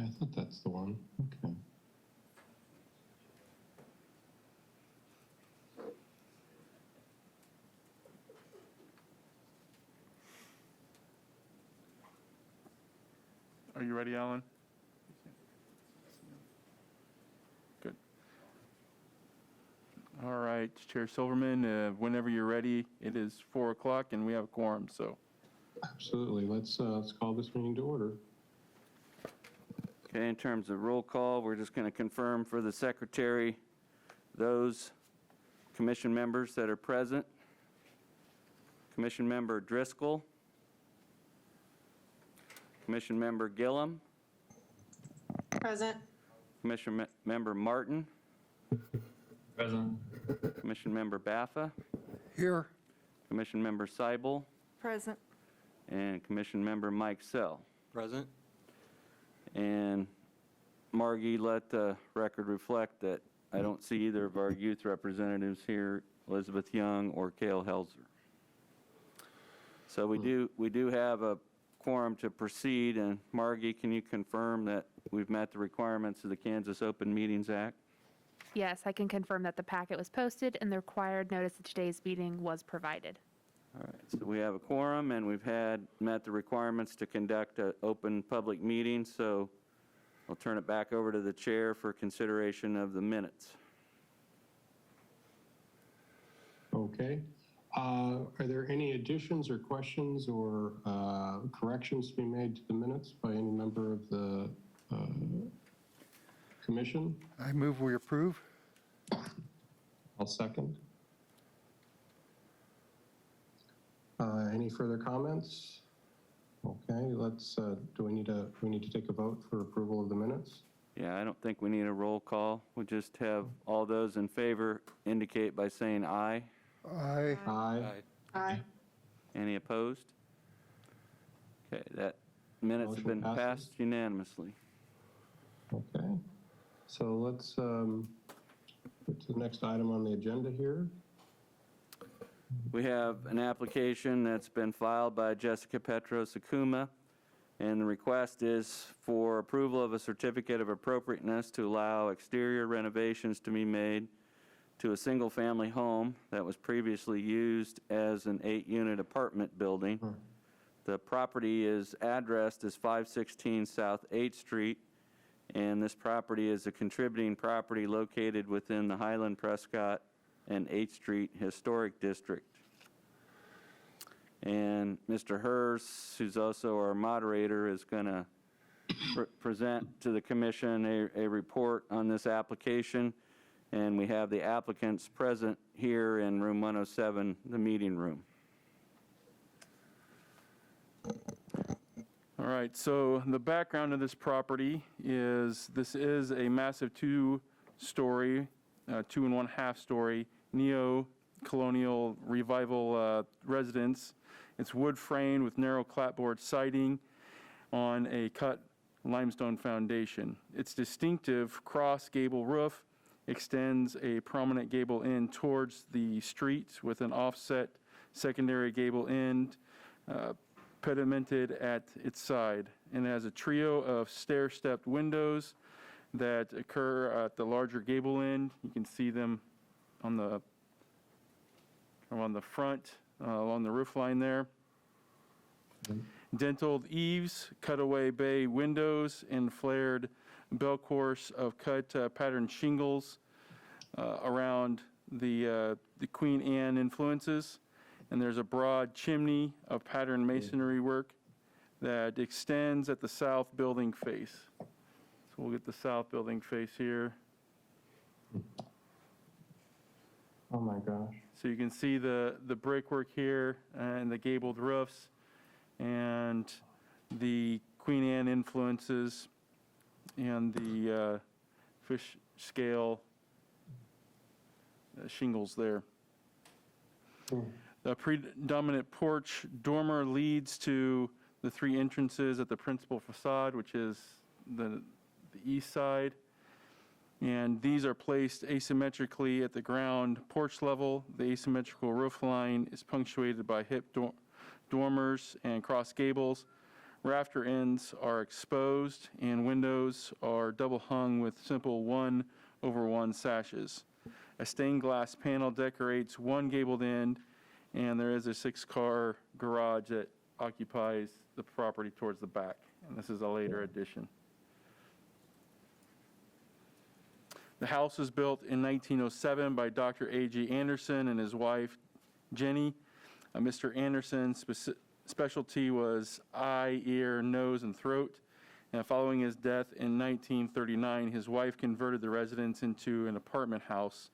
I thought that's the one. Okay. Are you ready, Alan? Good. All right, Chair Silverman, whenever you're ready, it is 4 o'clock and we have a quorum, so. Absolutely. Let's call this meeting to order. Okay, in terms of roll call, we're just going to confirm for the secretary those commission members that are present. Commission member Driscoll. Commission member Gillum. Present. Commission member Martin. Present. Commission member Baffa. Here. Commission member Seibel. Present. And Commission member Mike Sell. Present. And Margie, let the record reflect that I don't see either of our youth representatives here, Elizabeth Young or Cale Helzer. So we do have a quorum to proceed, and Margie, can you confirm that we've met the requirements of the Kansas Open Meetings Act? Yes, I can confirm that the packet was posted and the required notice of today's meeting was provided. All right, so we have a quorum, and we've met the requirements to conduct an open public meeting, so I'll turn it back over to the chair for consideration of the minutes. Okay. Are there any additions or questions or corrections to be made to the minutes by any member of the commission? I move we approve. I'll second. Any further comments? Okay, let's, do we need to take a vote for approval of the minutes? Yeah, I don't think we need a roll call. We'll just have all those in favor indicate by saying aye. Aye. Aye. Aye. Any opposed? Okay, that minutes have been Motion passes. passed unanimously. Okay, so let's get to the next item on the agenda here. We have an application that's been filed by Jessica Petros Akuma, and the request is for approval of a certificate of appropriateness to allow exterior renovations to be made to a single-family home that was previously used as an 8-unit apartment building. The property is addressed as 516 South 8th Street, and this property is a contributing property located within the Highland Prescott and 8th Street Historic District. And Mr. Hurst, who's also our moderator, is going to present to the commission a report on this application. And we have the applicants present here in room 107, the meeting room. All right, so the background of this property is this is a massive 2-story, 2.5 story neo-colonial revival residence. It's wood framed with narrow clapboard siding on a cut limestone foundation. Its distinctive cross gable roof extends a prominent gable end towards the street with an offset secondary gable end pedimented at its side, and has a trio of stair-stepped windows that occur at the larger gable end. You can see them on the front along the roof line there. Dentiled eaves, cutaway bay windows, and flared bell course of cut pattern shingles around the Queen Anne influences. And there's a broad chimney of pattern masonry work that extends at the south building face. So we'll get the south building face here. Oh my gosh. So you can see the brickwork here and the gabled roofs and the Queen Anne influences and the fish scale shingles there. The predominant porch dormer leads to the 3 entrances at the principal facade, which is the east side. And these are placed asymmetrically at the ground porch level. The asymmetrical roof line is punctuated by hip dormers and cross gables, Rafter ends are exposed, and windows are double hung with simple 1/1 sashes. A stained glass panel decorates one gabled end, and there is a 6-car garage that occupies the property towards the back. And this is a later addition. The house was built in 1907 by Dr. A.G. Anderson and his wife, Jenny. Mr. Anderson's specialty was eye, ear, nose, and throat. And following his death in 1939, his wife converted the residence into an apartment house.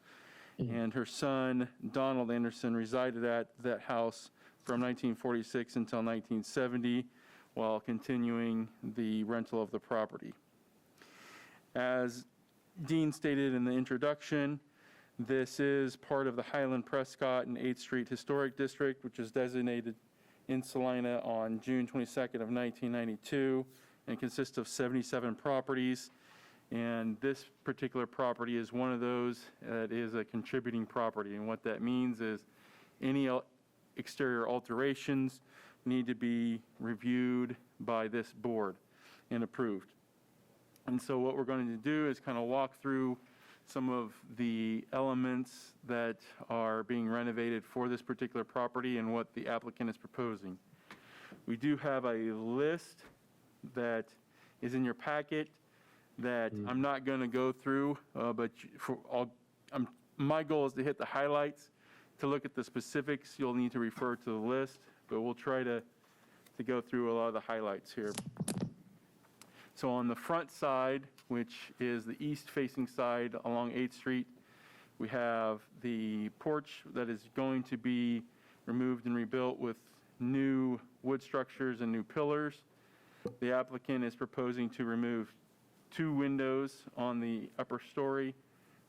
And her son, Donald Anderson, resided at that house from 1946 until 1970, while continuing the rental of the property. As Dean stated in the introduction, this is part of the Highland Prescott and 8th Street Historic District, which was designated in Salina on June 22nd of 1992, and consists of 77 properties. And this particular property is one of those that is a contributing property. And what that means is any exterior alterations need to be reviewed by this board and approved. And so what we're going to do is kind of walk through some of the elements that are being renovated for this particular property and what the applicant is proposing. We do have a list that is in your packet that I'm not going to go through, but my goal is to hit the highlights. To look at the specifics, you'll need to refer to the list, but we'll try to go through a lot of the highlights here. So on the front side, which is the east-facing side along 8th Street, we have the porch that is going to be removed and rebuilt with new wood structures and new pillars. The applicant is proposing to remove 2 windows on the upper story,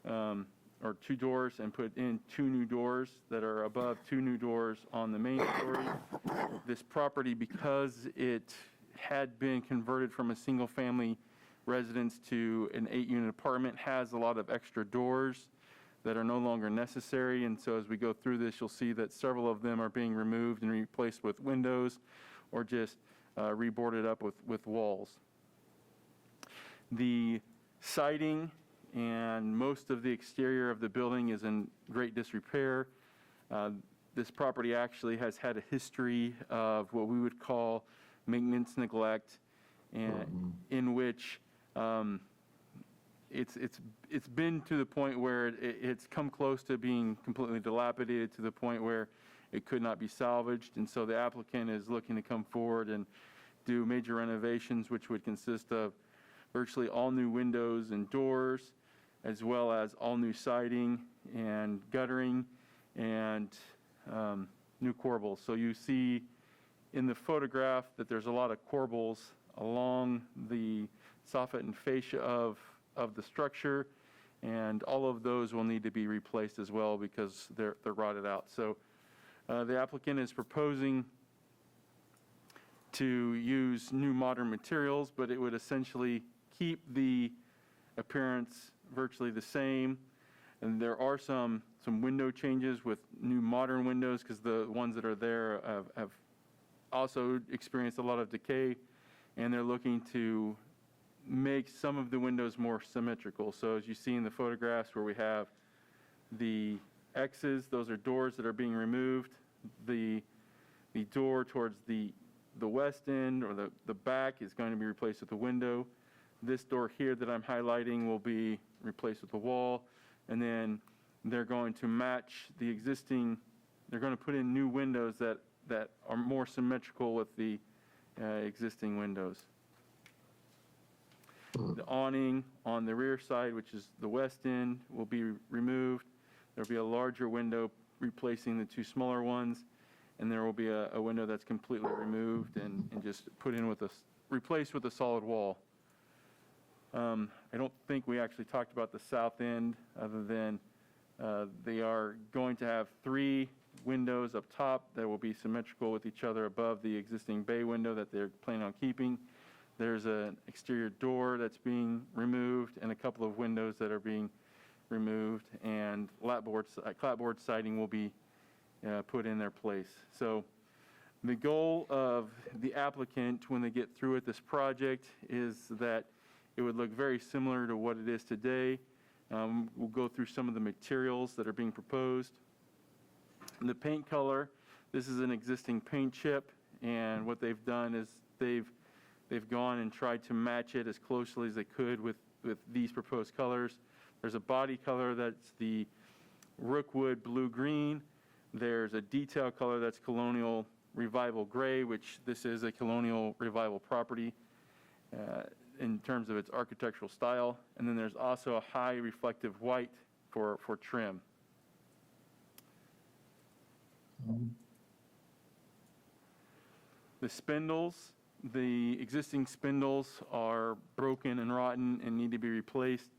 or 2 doors, and put in 2 new doors that are above 2 new doors on the main story. This property, because it had been converted from a single-family residence to an 8-unit apartment, has a lot of extra doors that are no longer necessary. And so as we go through this, you'll see that several of them are being removed and replaced with windows or just reboarded up with walls. The siding and most of the exterior of the building is in great disrepair. This property actually has had a history of what we would call maintenance neglect, and in which it's been to the point where it's come close to being completely dilapidated, to the point where it could not be salvaged. And so the applicant is looking to come forward and do major renovations, which would consist of virtually all new windows and doors, as well as all new siding and guttering and new corbels. So you see in the photograph that there's a lot of corbels along the soffit and fascia of the structure, and all of those will need to be replaced as well because they're rotted out. So the applicant is proposing to use new modern materials, but it would essentially keep the appearance virtually the same. And there are some window changes with new modern windows, because the ones that are there have also experienced a lot of decay, and they're looking to make some of the windows more symmetrical. So as you see in the photographs where we have the X's, those are doors that are being removed. The door towards the west end or the back is going to be replaced with a window. This door here that I'm highlighting will be replaced with a wall, and then they're going to match the existing, they're going to put in new windows that are more symmetrical with the existing windows. The awning on the rear side, which is the west end, will be removed. There'll be a larger window replacing the 2 smaller ones, and there will be a window that's completely removed and just put in replaced with a solid wall. I don't think we actually talked about the south end, other than they are going to have 3 windows up top that will be symmetrical with each other above the existing bay window that they're planning on keeping. There's an exterior door that's being removed and a couple of windows that are being removed, and clapboard siding will be put in their place. So The goal of the applicant when they get through with this project is that it would look very similar to what it is today. We'll go through some of the materials that are being proposed. The paint color, this is an existing paint chip, and what they've done is they've gone and tried to match it as closely as they could with these proposed colors. There's a body color that's the Rookwood blue-green. There's a detail color that's Colonial Revival gray, which this is a Colonial Revival property in terms of its architectural style. And then there's also a high reflective white for trim. The spindles, the existing spindles are broken and rotten and need to be replaced.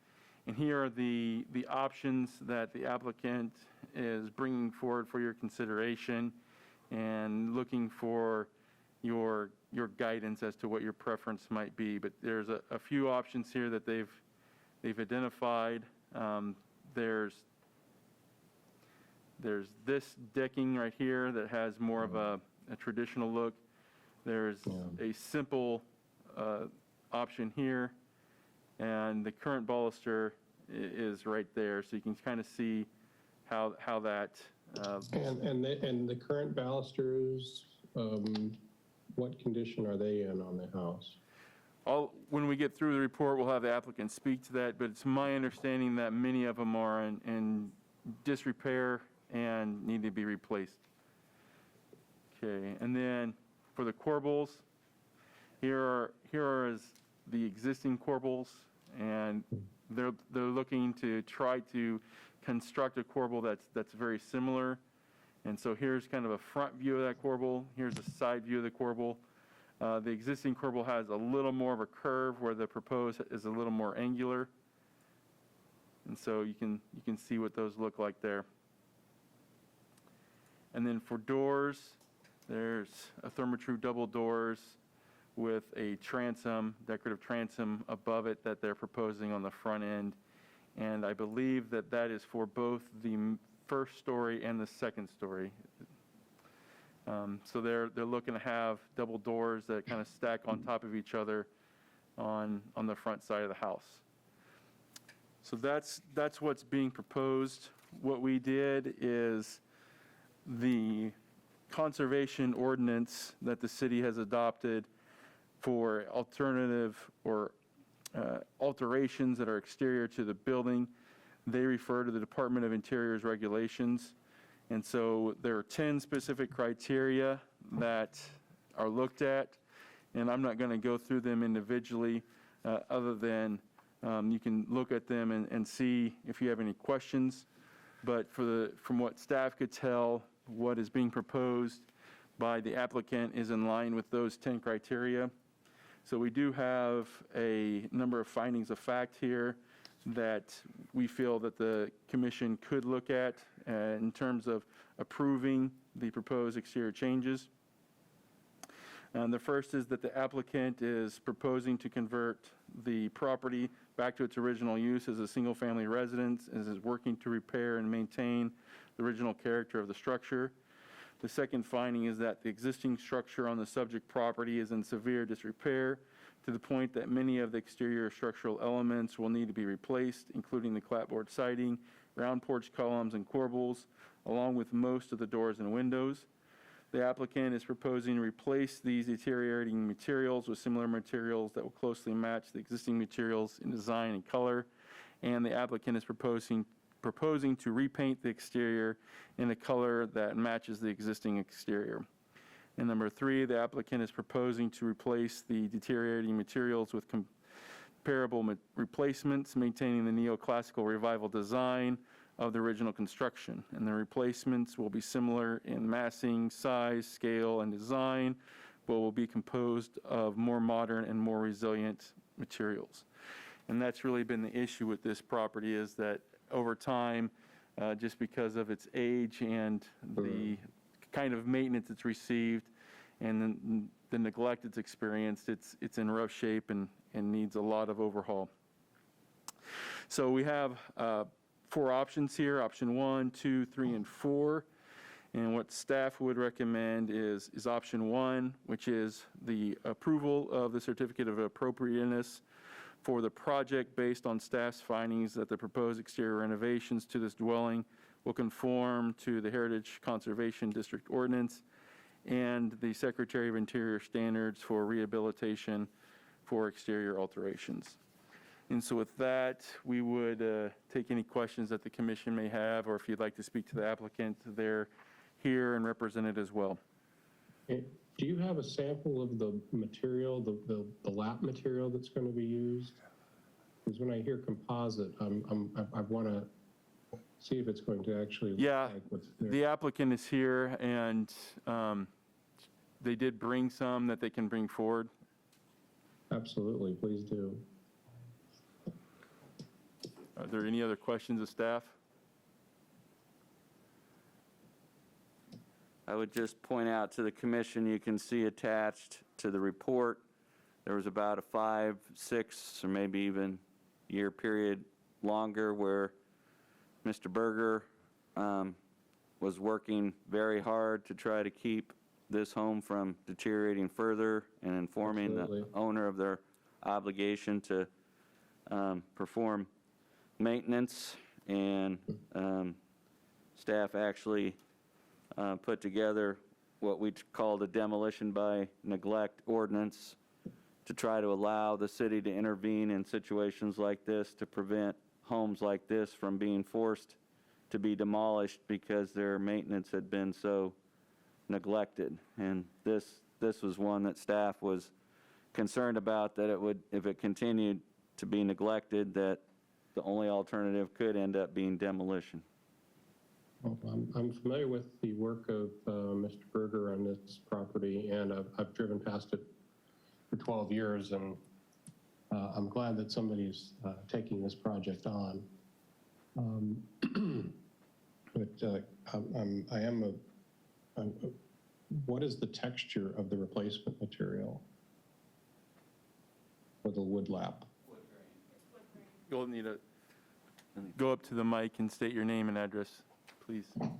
And here are the options that the applicant is bringing forward for your consideration and looking for your guidance as to what your preference might be. But there's a few options here that they've identified. There's this decking right here that has more of a traditional look. There's a simple option here, and the current baluster is right there, so you can kind of see how that. And the current balusters, what condition are they in on the house? When we get through the report, we'll have the applicant speak to that, but it's my understanding that many of them are in disrepair and need to be replaced. Okay, and then for the corbels, here is the existing corbels, and they're looking to try to construct a corbel that's very similar. And so here's kind of a front view of that corbel. Here's a side view of the corbel. The existing corbel has a little more of a curve, where the proposed is a little more angular. And so you can see what those look like there. And then for doors, there's a Therma-Tru double doors with a transom, decorative transom above it that they're proposing on the front end. And I believe that is for both the first story and the second story. So they're looking to have double doors that kind of stack on top of each other on the front side of the house. So that's what's being proposed. What we did is the conservation ordinance that the city has adopted for alternative or alterations that are exterior to the building, they refer to the Department of Interior's regulations. And so there are 10 specific criteria that are looked at, and I'm not going to go through them individually, other than you can look at them and see if you have any questions. But from what staff could tell, what is being proposed by the applicant is in line with those 10 criteria. So we do have a number of findings of fact here that we feel that the commission could look at in terms of approving the proposed exterior changes. The first is that the applicant is proposing to convert the property back to its original use as a single-family residence, and is working to repair and maintain the original character of the structure. The second finding is that the existing structure on the subject property is in severe disrepair to the point that many of the exterior structural elements will need to be replaced, including the clapboard siding, round porch columns, and corbels, along with most of the doors and windows. The applicant is proposing to replace these deteriorating materials with similar materials that will closely match the existing materials in design and color, and the applicant is proposing to repaint the exterior in a color that matches the existing exterior. And number 3, the applicant is proposing to replace the deteriorating materials with comparable replacements, maintaining the neoclassical revival design of the original construction. And the replacements will be similar in massing, size, scale, and design, but will be composed of more modern and more resilient materials. And that's really been the issue with this property, is that over time, just because of its age and the kind of maintenance it's received and the neglect it's experienced, it's in rough shape and needs a lot of overhaul. So we have 4 options here, option 1, 2, 3, and 4. And what staff would recommend is option 1, which is the approval of the certificate of appropriateness for the project based on staff's findings that the proposed exterior renovations to this dwelling will conform to the Heritage Conservation District ordinance and the Secretary of Interior standards for rehabilitation for exterior alterations. And so with that, we would take any questions that the commission may have, or if you'd like to speak to the applicant, they're here and represented as well. Do you have a sample of the material, the lap material that's going to be used? Because when I hear composite, I want to see if it's going to actually look Yeah, like what's there. the applicant is here, and they did bring some that they can bring forward. Absolutely, please do. Are there any other questions of staff? I would just point out to the commission, you can see attached to the report, there was about a 5, 6, or maybe even year period longer where Mr. Berger was working very hard to try to keep this home from deteriorating further and informing Absolutely. the owner of their obligation to perform maintenance, and staff actually put together what we called a demolition by neglect ordinance to try to allow the city to intervene in situations like this to prevent homes like this from being forced to be demolished because their maintenance had been so neglected. And this was one that staff was concerned about, that it would, if it continued to be neglected, that the only alternative could end up being demolition. Well, I'm familiar with the work of Mr. Berger on this property, and I've driven past it for 12 years, and I'm glad that somebody's taking this project on. But what is the texture of the replacement material for the wood lap? You'll need to go up to the mic and state your name and address, please. Address?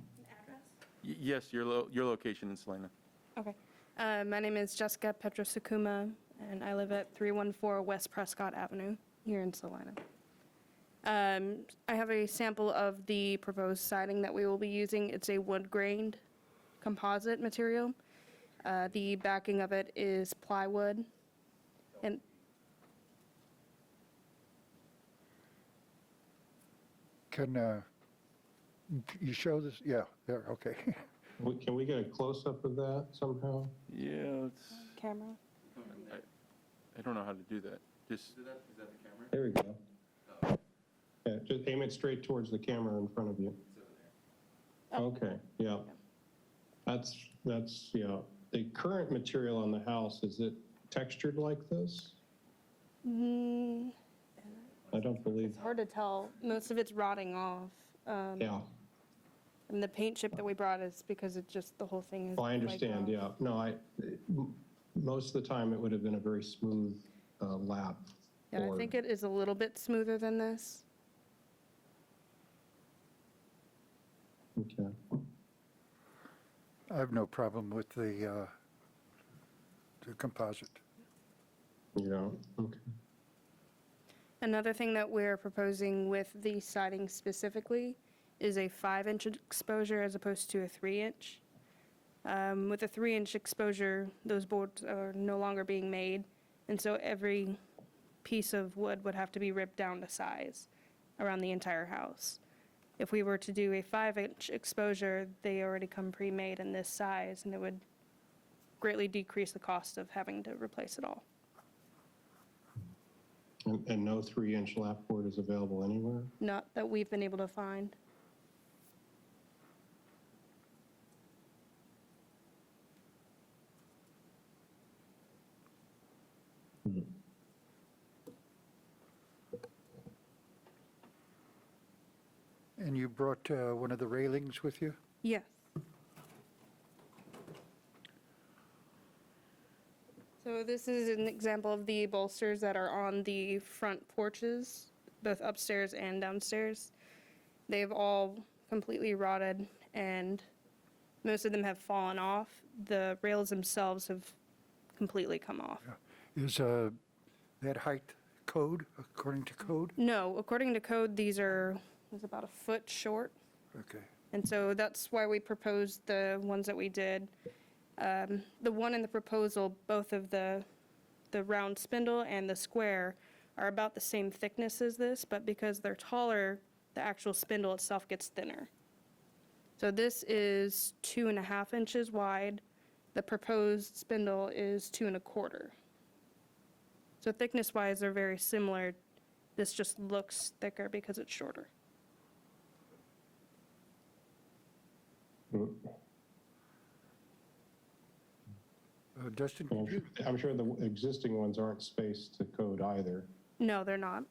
Yes, your location in Salina. Okay. My name is Jessica Petrosakuma, and I live at 314 West Prescott Avenue here in Salina. I have a sample of the proposed siding that we will be using. It's a wood-grained composite material. The backing of it is plywood. And Can you show this? Yeah, there, okay. Can we get a close-up of that somehow? Yeah, it's, camera. I don't know how to do that. Just, There we go. Yeah, just aim it straight towards the camera in front of you. Okay, yeah. That's, yeah. The current material on the house, is it textured like this? I don't believe, It's hard to tell. Most of it's rotting off. yeah. And the paint chip that we brought is because it just, the whole thing is. Oh, I understand, like, yeah. No, most of the time, it would have been a very smooth lap. Yeah, I board. think it is a little bit smoother than this. Okay. I have no problem with the composite. Yeah, okay. Another thing that we're proposing with the siding specifically is a 5-inch exposure as opposed to a 3-inch. With a 3-inch exposure, those boards are no longer being made, and so every piece of wood would have to be ripped down to size around the entire house. If we were to do a 5-inch exposure, they already come pre-made in this size, and it would greatly decrease the cost of having to replace it all. And no 3-inch lap board is available anywhere? Not that we've been able to find. And you brought one of the railings with you? Yes. So this is an example of the bolsters that are on the front porches, both upstairs and downstairs. They've all completely rotted, and Most of them have fallen off. The rails themselves have completely come off. Is that height code, according to code? No, according to code, these are is about a foot short. Okay. And so that's why we proposed the ones that we did. The one in the proposal, both of the round spindle and the square are about the same thickness as this, but because they're taller, the actual spindle itself gets thinner. So this is 2.5 inches wide. The proposed spindle is 2.25. So thickness-wise, they're very similar. This just looks thicker because it's shorter. Dustin, I'm could you, sure- I'm sure the existing ones aren't spaced to code either. No, they're not.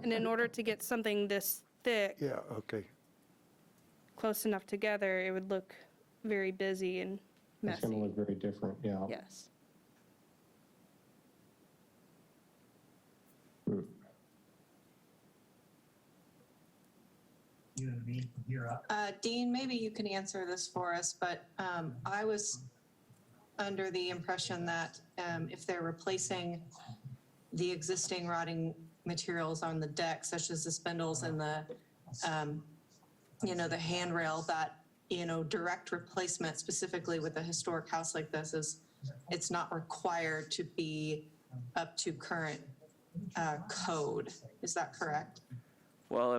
And in order to get something this thick, yeah, okay. close enough together, it would look very busy and It's going to messy. look very different, yeah. Yes. Hmm. You and me, you're up. Dean, maybe you can answer this for us, but I was under the impression that if they're replacing the existing rotting materials on the deck, such as the spindles and the handrail, that, direct replacement specifically with a historic house like this it's not required to be up to current code. Is that correct? Well,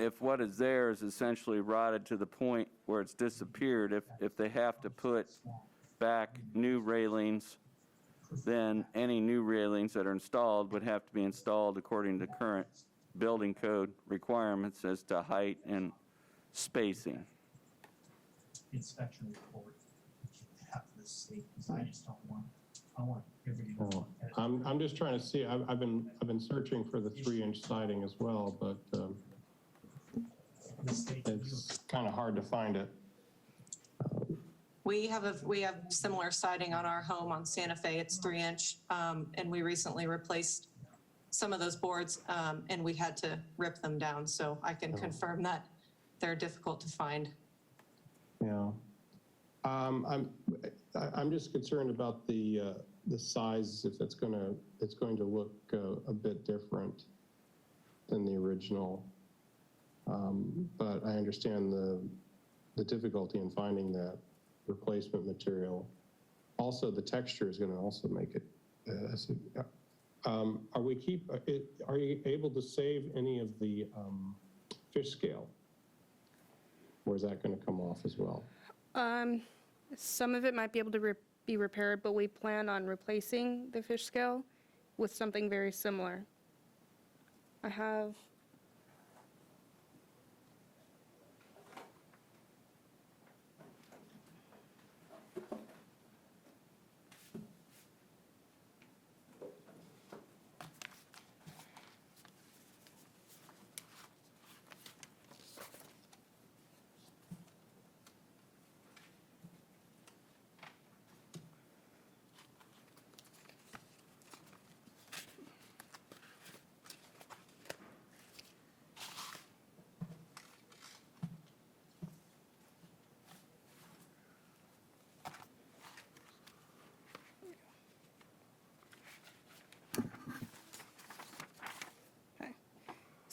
if what is there is essentially rotted to the point where it's disappeared, if they have to put back new railings, then any new railings that are installed would have to be installed according to current building code requirements as to height and spacing. Inspection report. Have this state, because I just don't want, I want everybody to know. I'm just trying to see, I've been searching for the 3-inch siding as well, but The state, it's kind of hard to find it. We have similar siding on our home on Santa Fe. It's 3-inch, and we recently replaced some of those boards, and we had to rip them down. So I can confirm that they're difficult to find. Yeah. I'm just concerned about the size, if it's going to look a bit different than the original. But I understand the difficulty in finding that replacement material. Also, the texture is going to also make it. Are you able to save any of the fish scale? Or is that going to come off as well? Some of it might be able to be repaired, but we plan on replacing the fish scale with something very similar. I have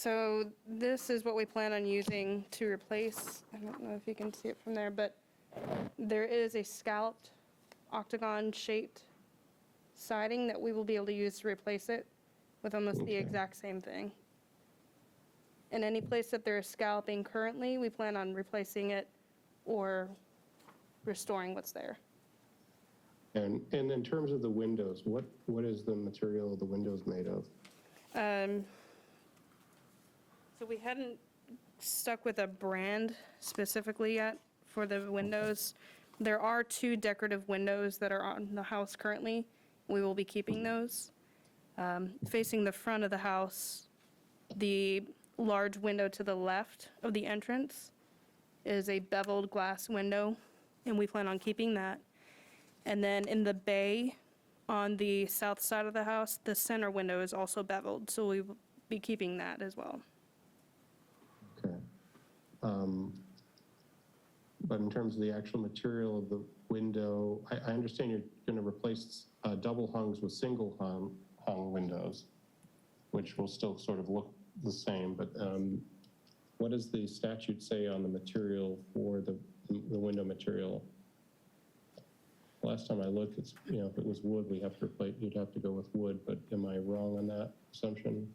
So this is what we plan on using to replace, I don't know if you can see it from there, but there is a scalloped octagon-shaped siding that we will be able to use to replace it with almost the exact same thing. And any place that there is scalloping currently, we plan on replacing it or restoring what's there. And in terms of the windows, what is the material of the windows made of? So we hadn't stuck with a brand specifically yet for the windows. There are 2 decorative windows that are on the house currently. We will be keeping those. Facing the front of the house, the large window to the left of the entrance is a beveled glass window, and we plan on keeping that. And then in the bay on the south side of the house, the center window is also beveled, so we will be keeping that as well. Okay. but in terms of the actual material of the window, I understand you're going to replace double hungs with single hung windows, which will still sort of look the same, but what does the statute say on the material for the window material? Last time I looked, it's, you know, if it was wood, we have to replace, you'd have to go with wood, but am I wrong on that assumption?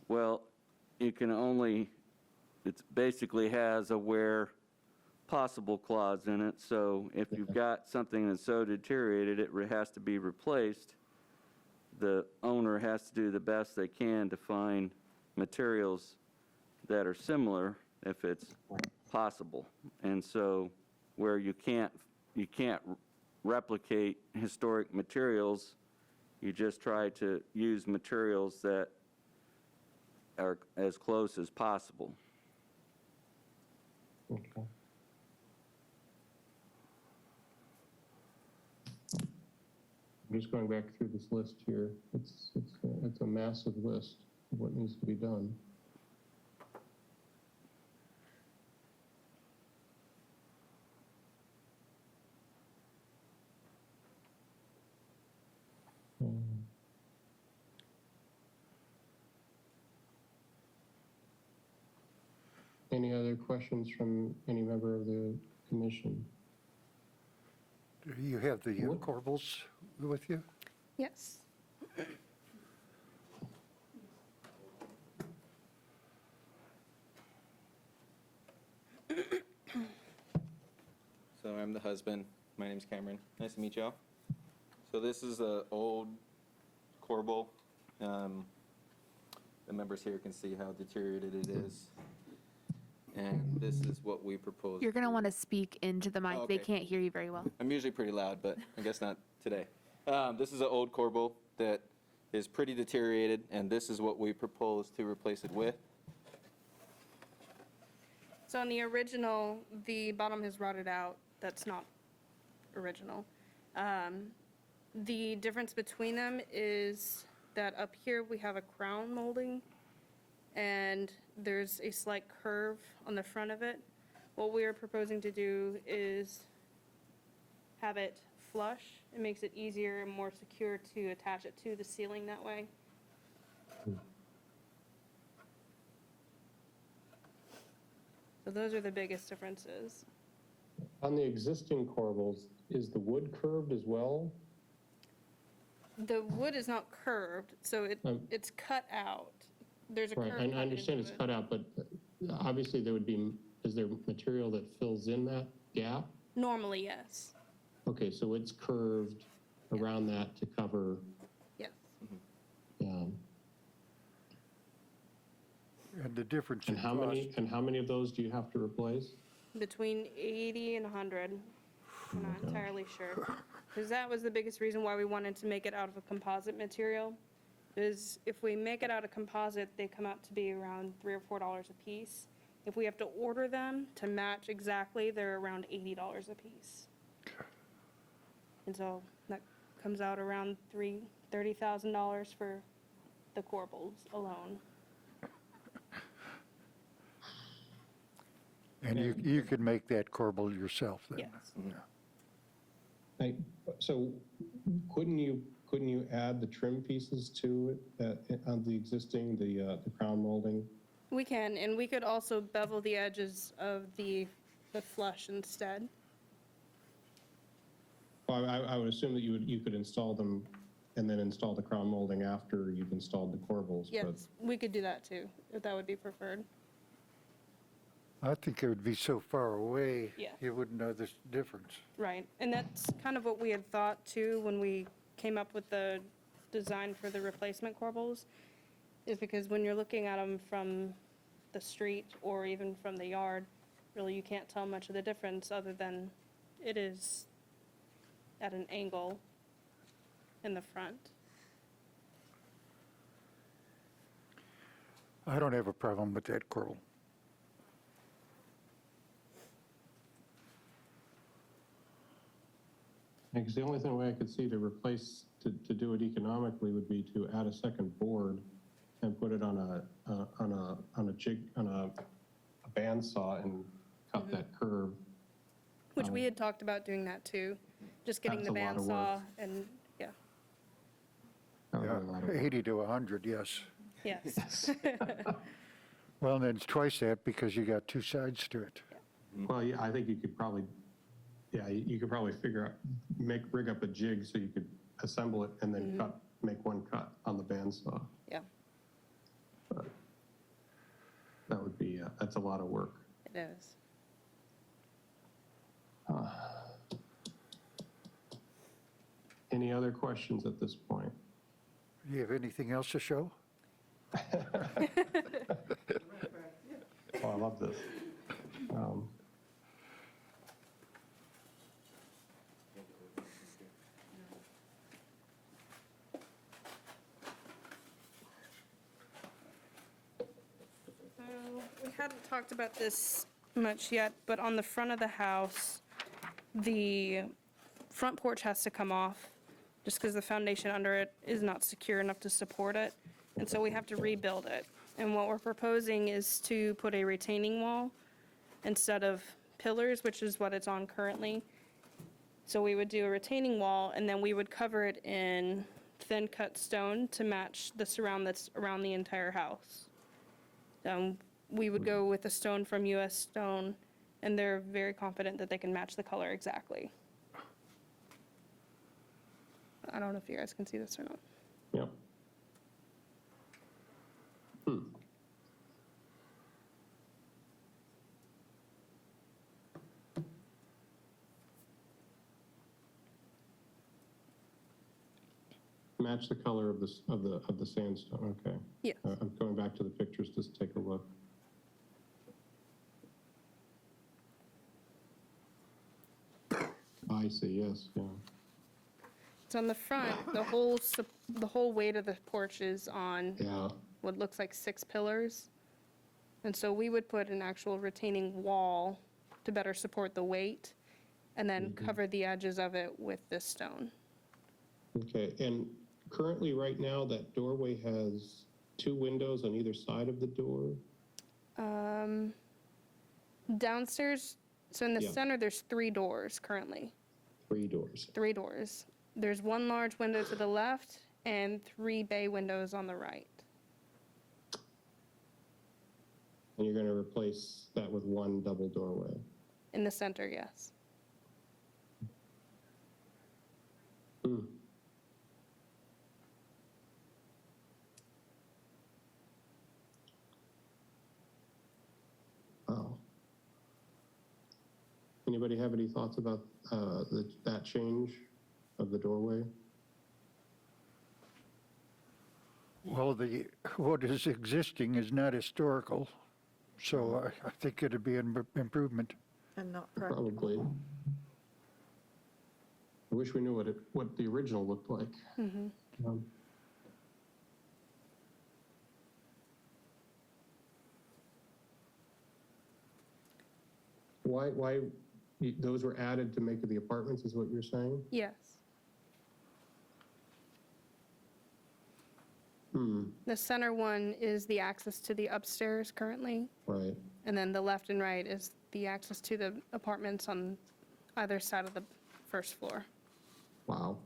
Well, you can only, it basically has a where possible clause in it, so if you've got something that's so deteriorated it has to be replaced, the owner has to do the best they can to find materials that are similar if it's possible. And so where you can't replicate historic materials, you just try to use materials that are as close as possible. Okay. I'm just going back through this list here. It's a massive list of what needs to be done. Any other questions from any member of the commission? Do you have the What? corbels with you? Yes. So I'm the husband. My name's Cameron. Nice to meet y'all. So this is an old corbel. The members here can see how deteriorated it is. And this is what we propose. You're going to want to speak into the mic. Oh, They okay. can't hear you very well. I'm usually pretty loud, but I guess not today. This is an old corbel that is pretty deteriorated, and this is what we propose to replace it with. So on the original, the bottom has rotted out. That's not original. The difference between them is that up here we have a crown molding, and there's a slight curve on the front of it. What we are proposing to do is have it flush. It makes it easier and more secure to attach it to the ceiling that way. So those are the biggest differences. On the existing corbels, is the wood curved as well? The wood is not curved, so it's cut out. There's a curve. Right, I understand it's cut out, but obviously there would be, is there material that fills in that gap? Normally, yes. Okay, so it's curved around that to cover, Yes. and And the difference in how many of those do you have to replace? Between 80 and 100. I'm not entirely sure. Because that was the biggest reason why we wanted to make it out of a composite material. Is if we make it out of composite, they come out to be around $3 or $4 a piece. If we have to order them to match exactly, they're around $80 a piece. And so that comes out around $30,000 for the corbels alone. And you could make that corbel yourself then? Yes. So couldn't you add the trim pieces to it on the existing, the crown molding? We can, and we could also bevel the edges of the flush instead. Well, I would assume that you could install them and then install the crown molding after you've installed the corbels. But Yes, we could do that too, if that would be preferred. I think it would be so far away, Yeah. you wouldn't know the difference. Right, and that's kind of what we had thought too when we came up with the design for the replacement corbels, is because when you're looking at them from the street or even from the yard, really you can't tell much of the difference other than it is at an angle in the front. I don't have a problem with that corbel. because the only way I could see to replace, to do it economically would be to add a second board and put it on a bandsaw and cut that curve. Which we had talked about doing that too, just getting That's the a lot of bandsaw and, yeah, That would be a lot of work. 80 to 100, yes. yes. Well, and then it's twice that because you got two sides to it. Well, yeah, I think you could probably, you could probably figure out, rig up a jig so you could assemble it and then make one cut on the bandsaw. Yeah, That would be, that's a lot of work. it is. Any other questions at this point? Do you have anything else to show? Oh, I love this. We hadn't talked about this much yet, but on the front of the house, the front porch has to come off just because the foundation under it is not secure enough to support it. And so we have to rebuild it. And what we're proposing is to put a retaining wall instead of pillars, which is what it's on currently. So we would do a retaining wall, and then we would cover it in thin cut stone to match the surround that's around the entire house. We would go with a stone from US Stone, and they're very confident that they can match the color exactly. I don't know if you guys can see this or not. Yep. Match the color of the sandstone, okay. Yes. I'm going back to the pictures just to take a look. I see, yes, yeah. So on the front, the whole weight of the porch is on Yeah, what looks like 6 pillars. And so we would put an actual retaining wall to better support the weight, and then cover the edges of it with this stone. okay. And currently, right now, that doorway has 2 windows on either side of the door? Downstairs, so in the Yeah. center, there's 3 doors currently. 3 doors. 3 doors. There's 1 large window to the left and 3 bay windows on the right. And you're going to replace that with 1 double doorway? In the center, yes. Wow. Anybody have any thoughts about that change of the doorway? Well, what is existing is not historical, so I think it'd be an improvement. And not practical. Probably. I wish we knew what the original looked like. Why those were added to make the apartments is what you're saying? Yes. The center one is the access to the upstairs currently, Right. and then the left and right is the access to the apartments on either side of the first floor. Wow.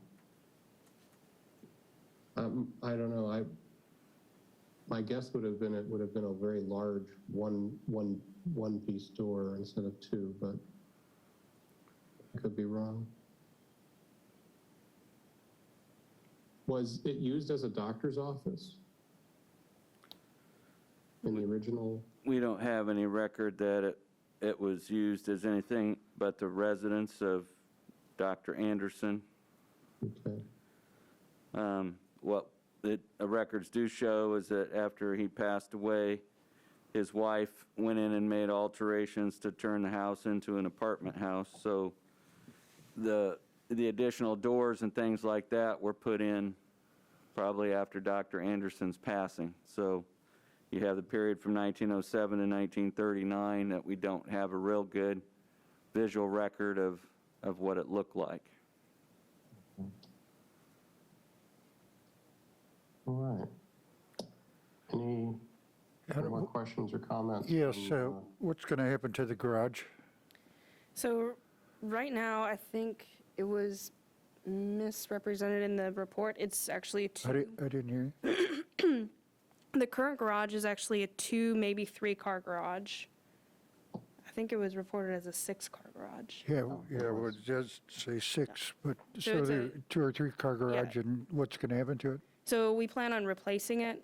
I don't know. My guess would have been a very large one-piece door instead of 2, but I could be wrong. Was it used as a doctor's office in the original? We don't have any record that it was used as anything but the residence of Dr. Anderson. Okay. What the records do show is that after he passed away, his wife went in and made alterations to turn the house into an apartment house. So the additional doors and things like that were put in probably after Dr. Anderson's passing. So you have the period from 1907 to 1939 that we don't have a real good visual record of what it looked like. All right. Any more questions or comments? Yes, from, what's going to happen to the garage? So right now, I think it was misrepresented in the report. It's actually a two. I didn't hear you. The current garage is actually a 2, maybe 3-car garage. I think it was reported as a 6-car garage. Yeah, well, it does say 6, but So so it's the a- 2 or 3 car garage, and what's going to happen to it? So we plan on replacing it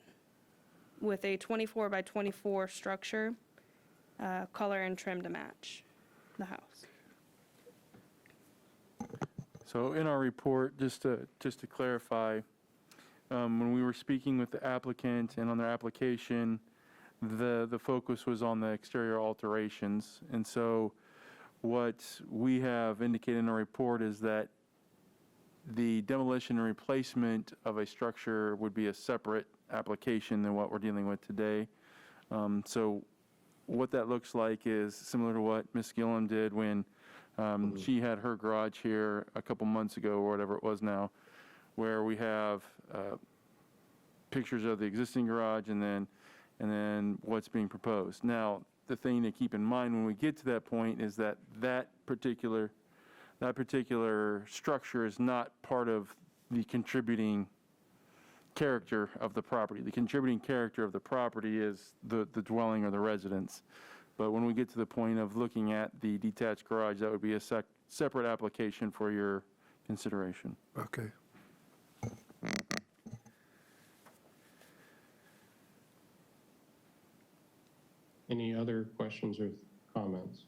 with a 24 by 24 structure, color and trim to match the house. So in our report, just to clarify, when we were speaking with the applicant and on their application, the focus was on the exterior alterations. And so what we have indicated in our report is that the demolition and replacement of a structure would be a separate application than what we're dealing with today. So what that looks like is similar to what Ms. Gillum did when she had her garage here a couple months ago, or whatever it was now, where we have pictures of the existing garage and then what's being proposed. Now, the thing to keep in mind when we get to that point is that that particular structure is not part of the contributing character of the property. The contributing character of the property is the dwelling or the residence. But when we get to the point of looking at the detached garage, that would be a separate application for your consideration. Okay. Any other questions or comments?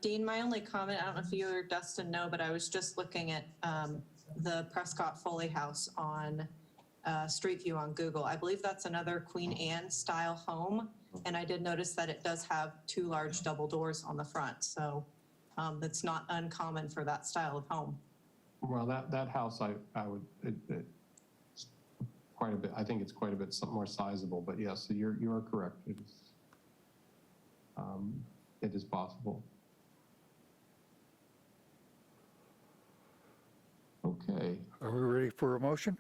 Dean, my only comment, I don't know if you or Dustin know, but I was just looking at the Prescott Foley House on Street View on Google. I believe that's another Queen Anne style home, and I did notice that it does have 2 large double doors on the front, so that's not uncommon for that style of home. Well, that house, I would, it's quite a bit, I think it's quite a bit more sizable, but yes, you are correct. It is possible. Okay. Are we ready for a motion?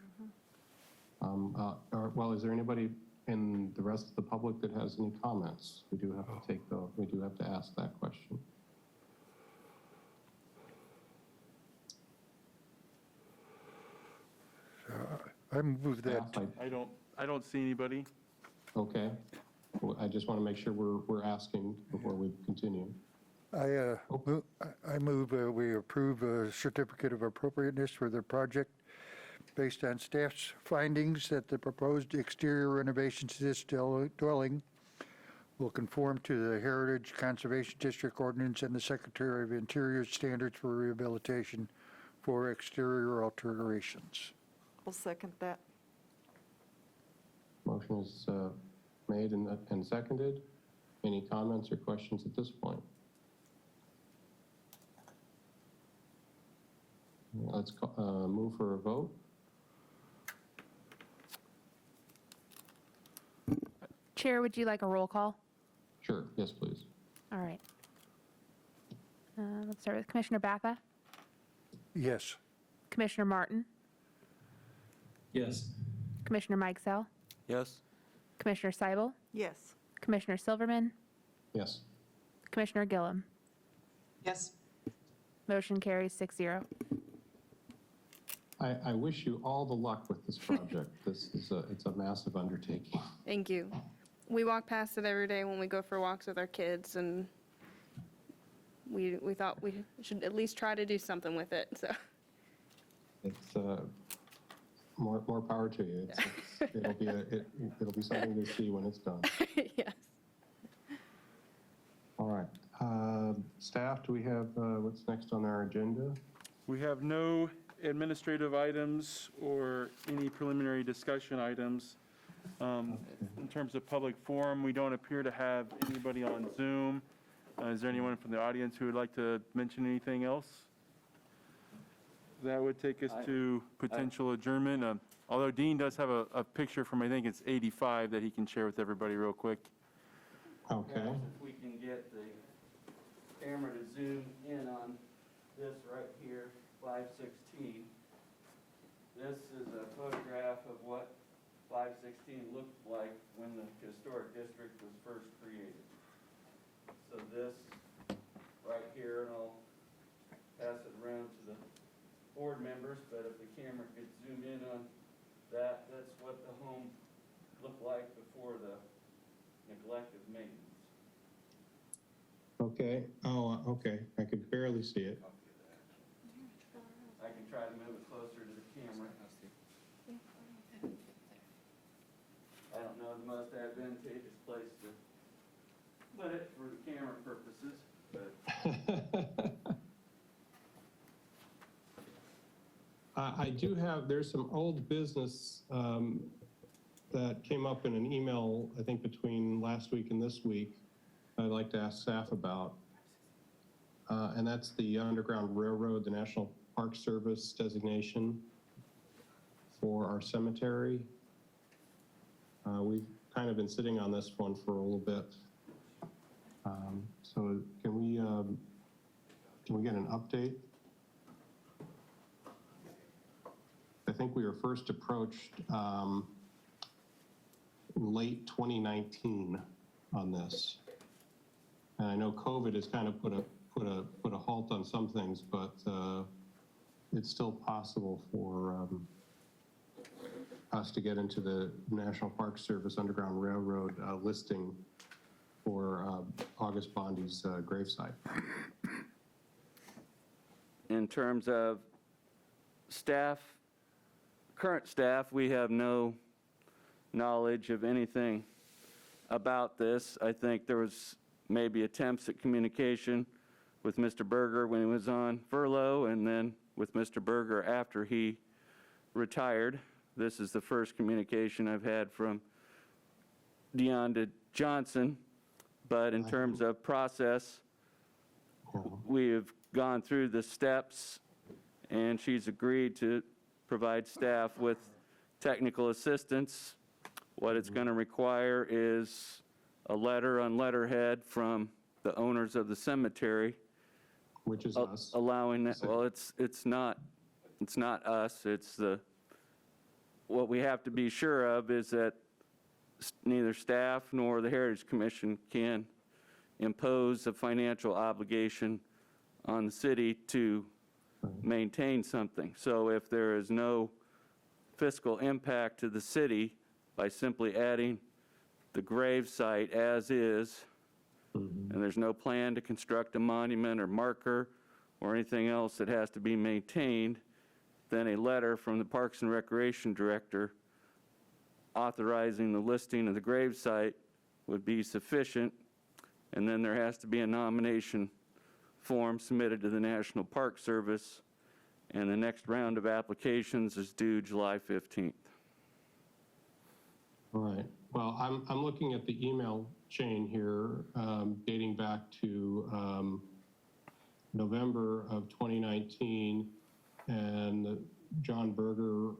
Well, is there anybody in the rest of the public that has any comments? We do have to ask that question. I move that, I don't see anybody. Okay. Well, I just want to make sure we're asking before we continue. I move we approve a certificate of appropriateness for the project based on staff's findings that the proposed exterior renovations to this dwelling will conform to the Heritage Conservation District ordinance and the Secretary of Interior standards for rehabilitation for exterior alterations. I'll second that. Motion is made and seconded. Any comments or questions at this point? Let's move for a vote. Chair, would you like a roll call? Sure. Yes, please. All right. Let's start with Commissioner Bacca, Yes. Commissioner Martin, Yes. Commissioner Mikesell, Yes? Commissioner Seibel, Yes. Commissioner Silverman, Yes. Commissioner Gillum. Yes. Motion carries 6-0. I wish you all the luck with this project. It's a massive undertaking. Thank you. We walk past it every day when we go for walks with our kids, and we thought we should at least try to do something with it, so. It's more power to you. It'll be something to see when it's done. Yes. All right. Staff, do we have what's next on our agenda? We have no administrative items or any preliminary discussion items. In terms of public forum, we don't appear to have anybody on Zoom. Is there anyone from the audience who would like to mention anything else? That would take us to potential adjournment. Although Dean does have a picture from, I think it's 85, that he can share with everybody real quick. Okay. If we can get the camera to zoom in on this right here, 516. This is a photograph of what 516 looked like when the historic district was first created. So this right here, and I'll pass it around to the board members, but if the camera could zoom in on that, that's what the home looked like before the neglected maintenance. Okay, oh, okay, I could barely see it. I can try to move it closer to the camera. I don't know the most advantageous place to put it for the camera purposes, but I do have, there's some old business that came up in an email, I think between last week and this week, I'd like to ask staff about. And that's the Underground Railroad, the National Park Service designation for our cemetery. We've kind of been sitting on this one for a little bit. So can we get an update? I think we were first approached in late 2019 on this. And I know COVID has kind of put a halt on some things, but it's still possible for us to get into the National Park Service Underground Railroad listing for August Bondi's gravesite. in terms of staff, current staff, we have no knowledge of anything about this. I think there was maybe attempts at communication with Mr. Berger when he was on furlough, and then with Mr. Berger after he retired. This is the first communication I've had from Deonda Johnson, but in terms of process, we have gone through the steps, and she's agreed to provide staff with technical assistance. What it's going to require is a letter on letterhead from the owners of the cemetery, Which is us. allowing that. Well, it's not us. It's the, what we have to be sure of is that neither staff nor the Heritage Commission can impose a financial obligation on the city to maintain something. So if there is no fiscal impact to the city by simply adding the grave site as is, and there's no plan to construct a monument or marker or anything else that has to be maintained, then a letter from the Parks and Recreation Director authorizing the listing of the grave site would be sufficient, and then there has to be a nomination form submitted to the National Park Service, and the next round of applications is due July 15th. All right. Well, I'm looking at the email chain here dating back to November of 2019, and John Berger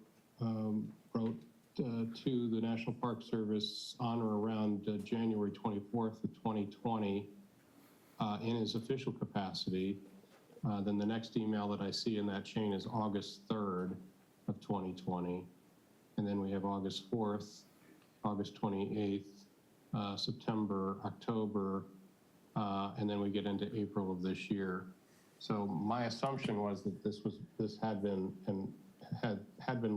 wrote to the National Park Service on or around January 24th of 2020 in his official capacity. Then the next email that I see in that chain is August 3rd of 2020. And then we have August 4th, August 28th, September, October, and then we get into April of this year. So my assumption was that this had been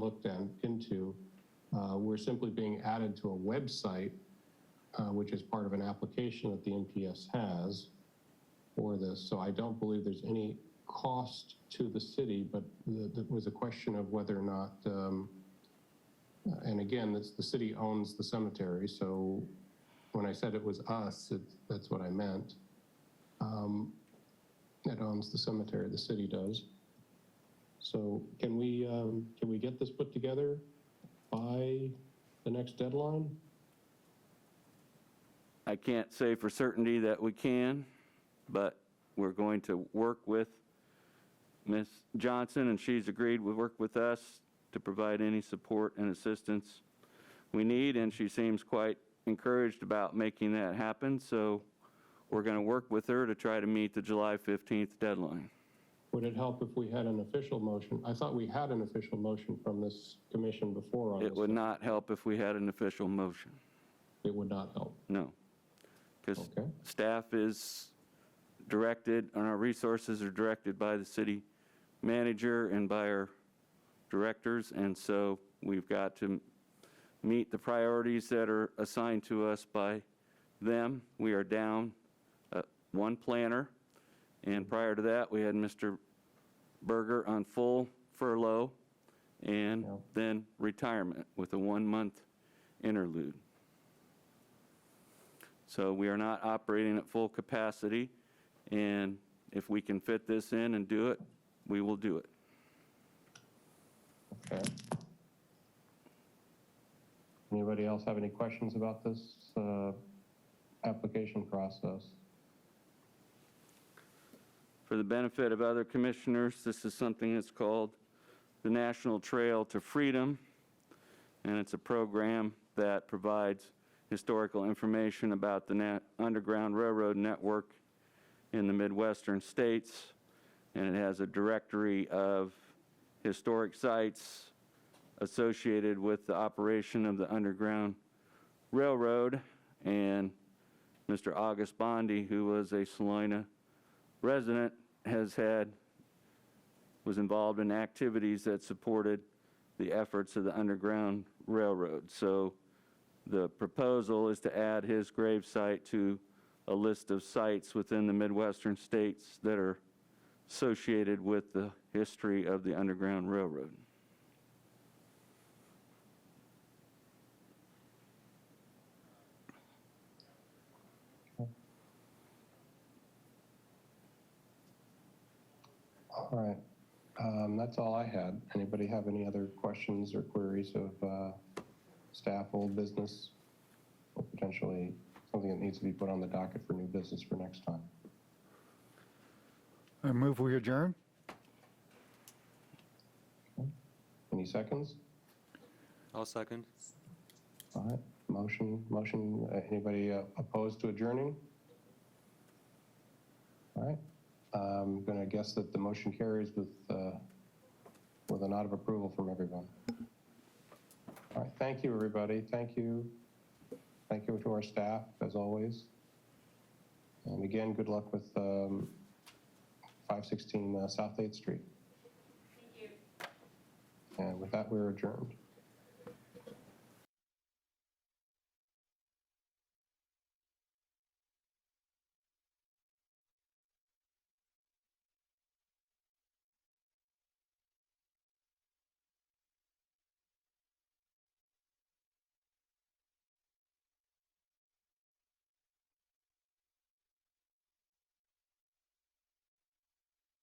looked into. We're simply being added to a website, which is part of an application that the NPS has for this. So I don't believe there's any cost to the city, but there was a question of whether or not, and again, the city owns the cemetery. So when I said it was us, that's what I meant. It owns the cemetery, the city does. So can we get this put together by the next deadline? I can't say for certainty that we can, but we're going to work with Ms. Johnson, and she's agreed to work with us to provide any support and assistance we need, and she seems quite encouraged about making that happen, so we're going to work with her to try to meet the July 15th deadline. Would it help if we had an official motion? I thought we had an official motion from this commission before on this. It would not help if we had an official motion. It would not help. No. Because Okay. staff is directed, and our resources are directed by the city manager and by our directors, and so we've got to meet the priorities that are assigned to us by them. We are down one planner, and prior to that, we had Mr. Berger on full furlough and then retirement with a 1-month interlude. So we are not operating at full capacity, and if we can fit this in and do it, we will do it. Okay. Anybody else have any questions about this application process? For the benefit of other commissioners, this is something that's called the National Trail to Freedom, and it's a program that provides historical information about the Underground Railroad network in the Midwestern states, and it has a directory of historic sites associated with the operation of the Underground Railroad. And Mr. August Bondi, who was a Salina resident, was involved in activities that supported the efforts of the Underground Railroad. So the proposal is to add his gravesite to a list of sites within the Midwestern states that are associated with the history of the Underground Railroad. All right. That's all I had. Anybody have any other questions or queries of staff, old business, or potentially something that needs to be put on the docket for new business for next time? I move we adjourn. Any seconds? I'll second. All right. Motion. Anybody opposed to adjourning? All right. I'm going to guess that the motion carries with a nod of approval from everyone. All right. Thank you, everybody. Thank you. Thank you to our staff, as always. And again, good luck with 516 South 8th Street. Thank you. And with that, we're adjourned.